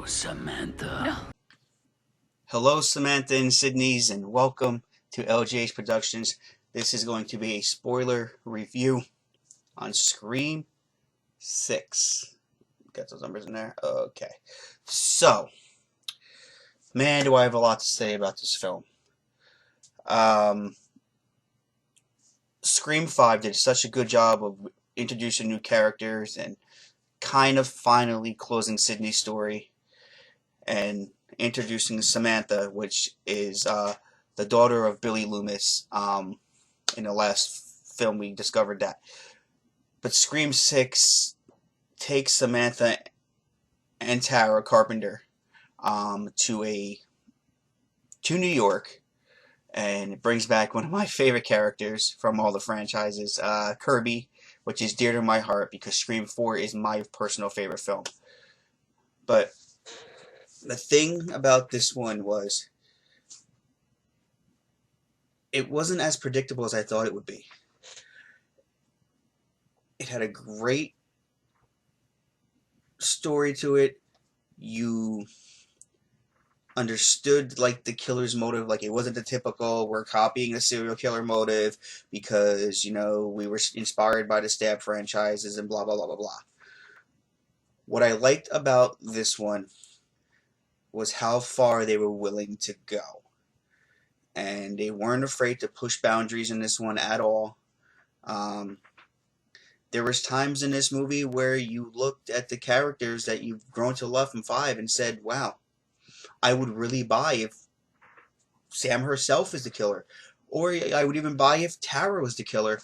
Samantha. No. Hello, Samantha and Sydney's, and welcome to LJH Productions. This is going to be a spoiler review on Scream 6. Got those numbers in there? Okay. So, man, do I have a lot to say about this film. Scream 5 did such a good job of introducing new characters and kind of finally closing Sydney's story and introducing Samantha, which is the daughter of Billy Loomis. In the last film we discovered that. But Scream 6 takes Samantha and Tara Carpenter to New York, and it brings back one of my favorite characters from all the franchises, Kirby, which is dear to my heart because Scream 4 is my personal favorite film. But the thing about this one was it wasn't as predictable as I thought it would be. It had a great story to it. You understood like the killer's motive, like it wasn't the typical we're copying a serial killer motive because, you know, we were inspired by the Stab franchises and blah blah blah blah blah. What I liked about this one was how far they were willing to go. And they weren't afraid to push boundaries in this one at all. There was times in this movie where you looked at the characters that you've grown to love from 5 and said, wow, I would really buy if Sam herself is the killer. Or I would even buy if Tara was the killer.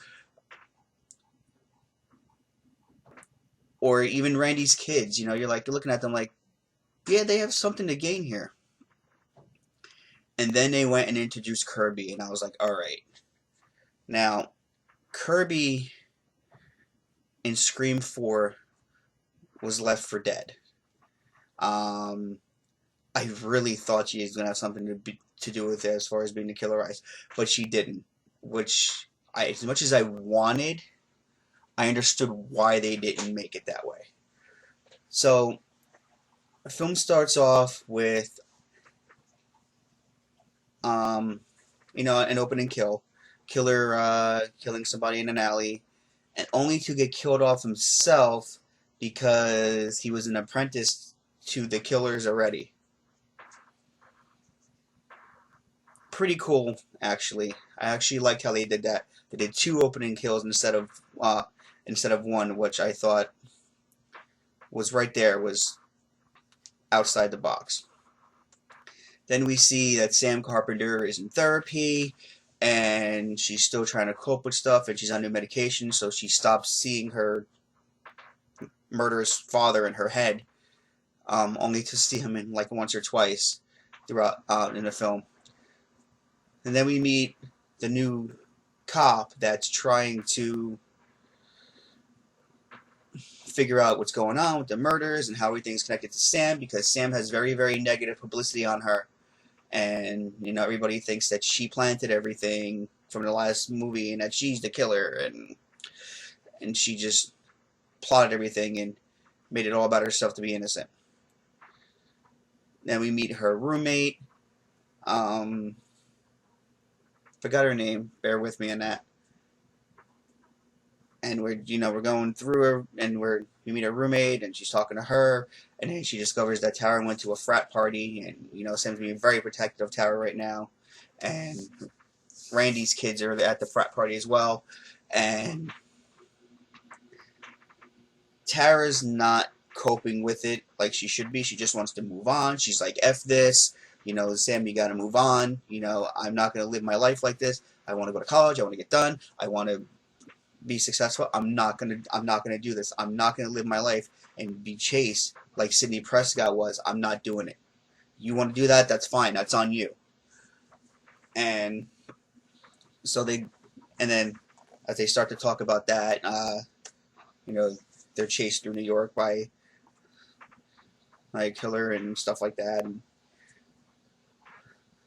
Or even Randy's kids. You know, you're looking at them like, yeah, they have something to gain here. And then they went and introduced Kirby, and I was like, alright. Now, Kirby in Scream 4 was left for dead. I really thought she was going to have something to do with it as far as being the killer eyes, but she didn't. Which, as much as I wanted, I understood why they didn't make it that way. So, the film starts off with an opening kill. Killer killing somebody in an alley, and only to get killed off himself because he was an apprentice to the killers already. Pretty cool, actually. I actually liked how they did that. They did 2 opening kills instead of 1, which I thought was right there, was outside the box. Then we see that Sam Carpenter is in therapy, and she's still trying to cope with stuff, and she's on new medication, so she stops seeing her murderous father in her head, only to see him in like once or twice throughout in the film. And then we meet the new cop that's trying to figure out what's going on with the murders and how everything's connected to Sam, because Sam has very, very negative publicity on her. And, you know, everybody thinks that she planted everything from the last movie and that she's the killer, and she just plotted everything and made it all about herself to be innocent. Then we meet her roommate. Forgot her name. Bear with me on that. And we're going through her, and we meet her roommate, and she's talking to her, and then she discovers that Tara went to a frat party, and, you know, Sam's being very protective of Tara right now, and Randy's kids are at the frat party as well, and Tara's not coping with it like she should be. She just wants to move on. She's like, F this, you know, Sam, you gotta move on, you know, I'm not gonna live my life like this. I want to go to college, I want to get done, I want to be successful. I'm not gonna do this. I'm not gonna live my life and be chased like Sidney Prescott was. I'm not doing it. You want to do that? That's fine. That's on you. And so then as they start to talk about that, you know, they're chased through New York by a killer and stuff like that. And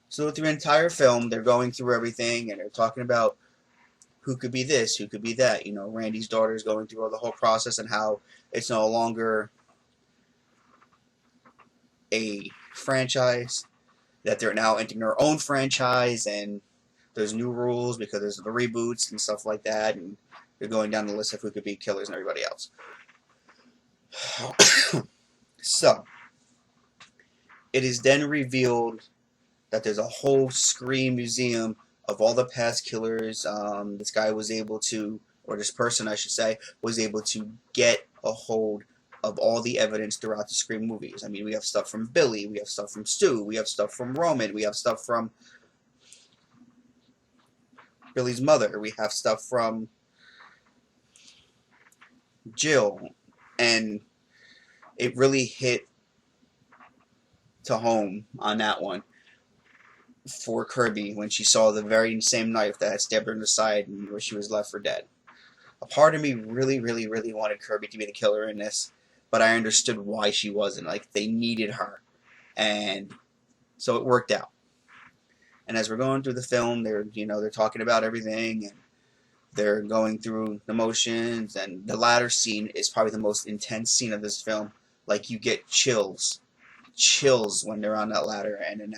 so through the entire film, they're going through everything, and they're talking about who could be this, who could be that. You know, Randy's daughter is going through the whole process and how it's no longer a franchise, that they're now entering their own franchise, and there's new rules because there's the reboots and stuff like that, and they're going down the list of who could be killers and everybody else. So, it is then revealed that there's a whole Scream museum of all the past killers. This guy was able to, or this person I should say, was able to get a hold of all the evidence throughout the Scream movies. I mean, we have stuff from Billy, we have stuff from Stu, we have stuff from Roman, we have stuff from Billy's mother, we have stuff from Jill, and it really hit to home on that one for Kirby when she saw the very same knife that had stabbed her in the side and where she was left for dead. A part of me really, really, really wanted Kirby to be the killer in this, but I understood why she wasn't. Like, they needed her, and so it worked out. And as we're going through the film, they're talking about everything, and they're going through the motions, and the ladder scene is probably the most intense scene of this film. Like, you get chills when they're on that ladder, and then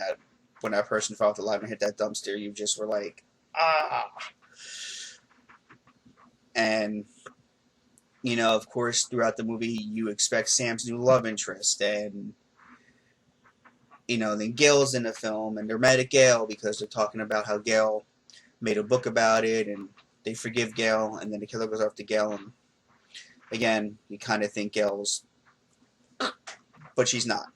when that person fell off the ladder and hit that dumpster, you just were like, ah. And, of course, throughout the movie, you expect Sam's new love interest, and, then Gail's in the film, and they're mad at Gail because they're talking about how Gail made a book about it, and they forgive Gail, and then the killer goes after Gail, and again, you kind of think Gail's, but she's not.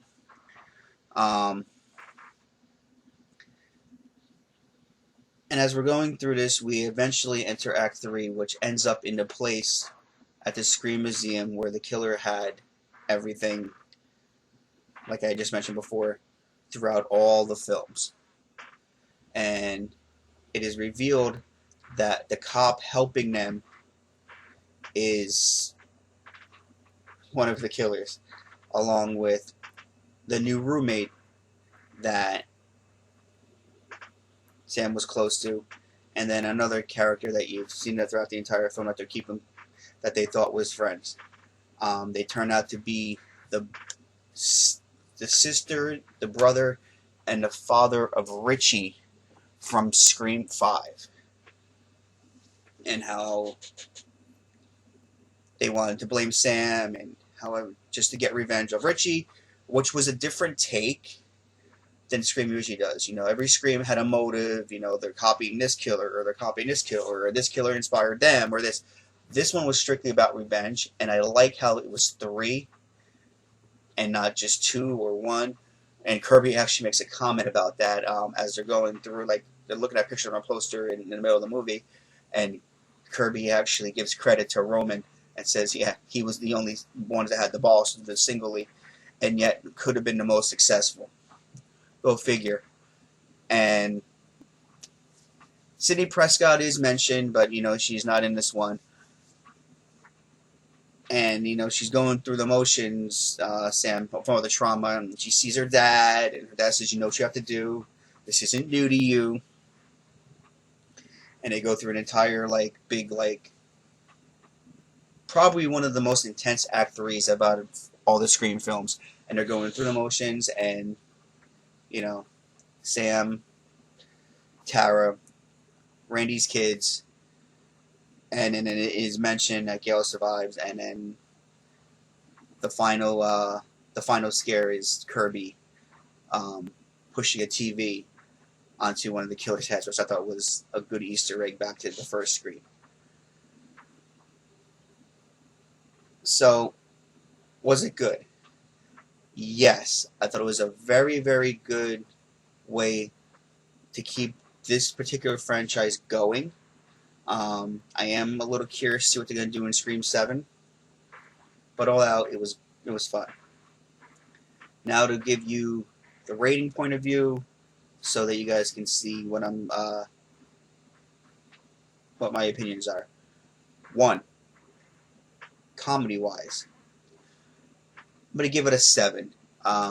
And as we're going through this, we eventually enter Act 3, which ends up in the place at the Scream Museum where the killer had everything, like I just mentioned before, throughout all the films. And it is revealed that the cop helping them is one of the killers, along with the new roommate that Sam was close to, and then another character that you've seen throughout the entire film that they thought was friends. They turn out to be the sister, the brother, and the father of Richie from Scream 5. And how they wanted to blame Sam, and how just to get revenge of Richie, which was a different take than Scream usually does. Every Scream had a motive. They're copying this killer, or they're copying this killer, or this killer inspired them, or this. This one was strictly about revenge, and I like how it was 3 and not just 2 or 1. And Kirby actually makes a comment about that as they're going through, like, they're looking at a picture on a poster in the middle of the movie, and Kirby actually gives credit to Roman and says, yeah, he was the only one that had the balls to do this singly, and yet could have been the most successful. Go figure. And Sidney Prescott is mentioned, but, she's not in this one. And, she's going through the motions, Sam, from all the trauma, and she sees her dad, and her dad says, you know what you have to do. This isn't new to you. And they go through an entire, big, probably one of the most intense Act 3s about all the Scream films. And they're going through the motions, and, Sam, Tara, Randy's kids, and then it is mentioned that Gail survives, and then the final scare is Kirby pushing a TV onto one of the killer's heads, which I thought was a good Easter egg back to the first Scream. So, was it good? Yes, I thought it was a very, very good way to keep this particular franchise going. I am a little curious to see what they're going to do in Scream 7, but all out, it was fun. Now to give you the rating point of view, so that you guys can see what my opinions are. 1, comedy-wise, I'm going to give it a 7.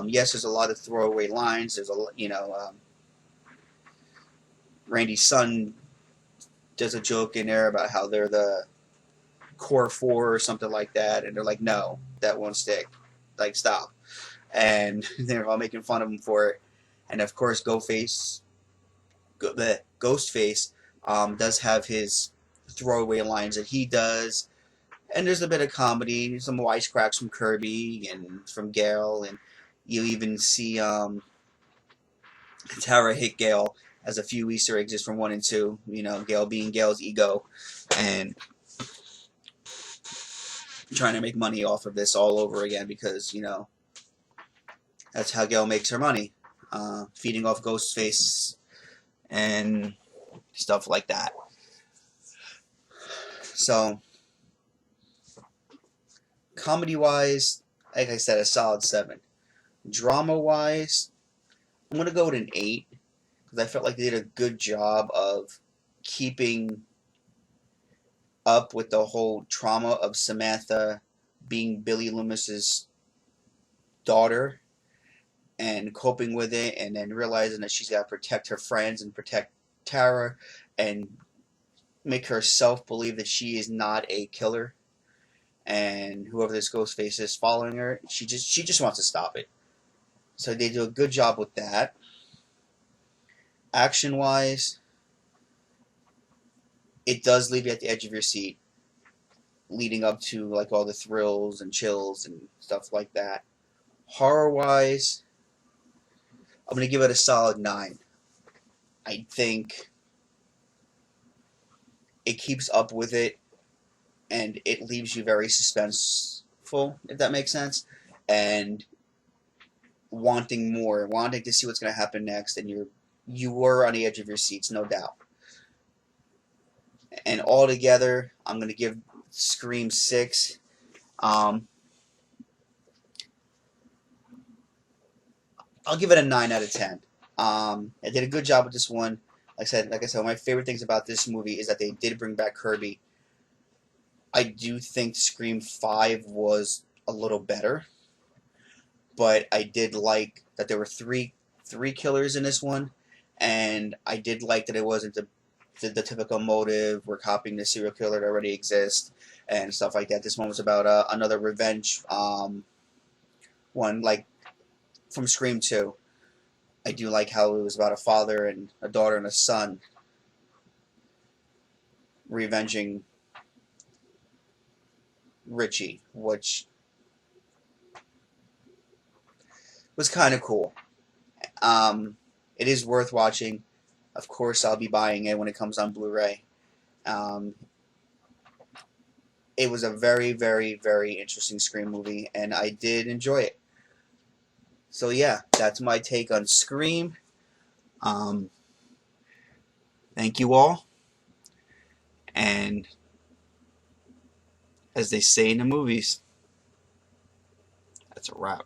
Yes, there's a lot of throwaway lines. There's Randy's son does a joke in there about how they're the Core 4 or something like that, and they're like, no, that won't stick. Like, stop. and they're all making fun of him for it. And of course, Ghostface does have his throwaway lines that he does, and there's a bit of comedy, some wisecracks from Kirby and from Gale, and you even see Tara hit Gale as a few Easter eggs just from 1 and 2. You know, Gale being Gale's ego and trying to make money off of this all over again because, you know, that's how Gale makes her money. Feeding off Ghostface and stuff like that. So, comedy-wise, like I said, a solid 7. Drama-wise, I'm going to go with an 8 because I felt like they did a good job of keeping up with the whole trauma of Samantha being Billy Loomis's daughter and coping with it, and then realizing that she's got to protect her friends and protect Tara and make herself believe that she is not a killer, and whoever this Ghostface is following her, she just wants to stop it. So they do a good job with that. Action wise, it does leave you at the edge of your seat, leading up to like all the thrills and chills and stuff like that. Horror wise, I'm gonna give it a solid 9. I think it keeps up with it, and it leaves you very suspenseful, if that makes sense, and wanting more, wanting to see what's going to happen next, and you were on the edge of your seats, no doubt. And altogether, I'm going to give Scream 6. I'll give it a 9 out of 10. I did a good job with this one. Like I said, one of my favorite things about this movie is that they did bring back Kirby. I do think Scream 5 was a little better, but I did like that there were three killers in this one, and I did like that it wasn't the typical motive, we're copying the serial killer that already exists and stuff like that. This one was about another revenge one, like from Scream 2. I do like how it was about a father and a daughter and a son revenging Richie, which was kind of cool. It is worth watching. Of course, I'll be buying it when it comes on Blu-ray. It was a very, very, very interesting Scream movie, and I did enjoy it. So yeah, that's my take on Scream. Thank you all, and as they say in the movies, that's a wrap.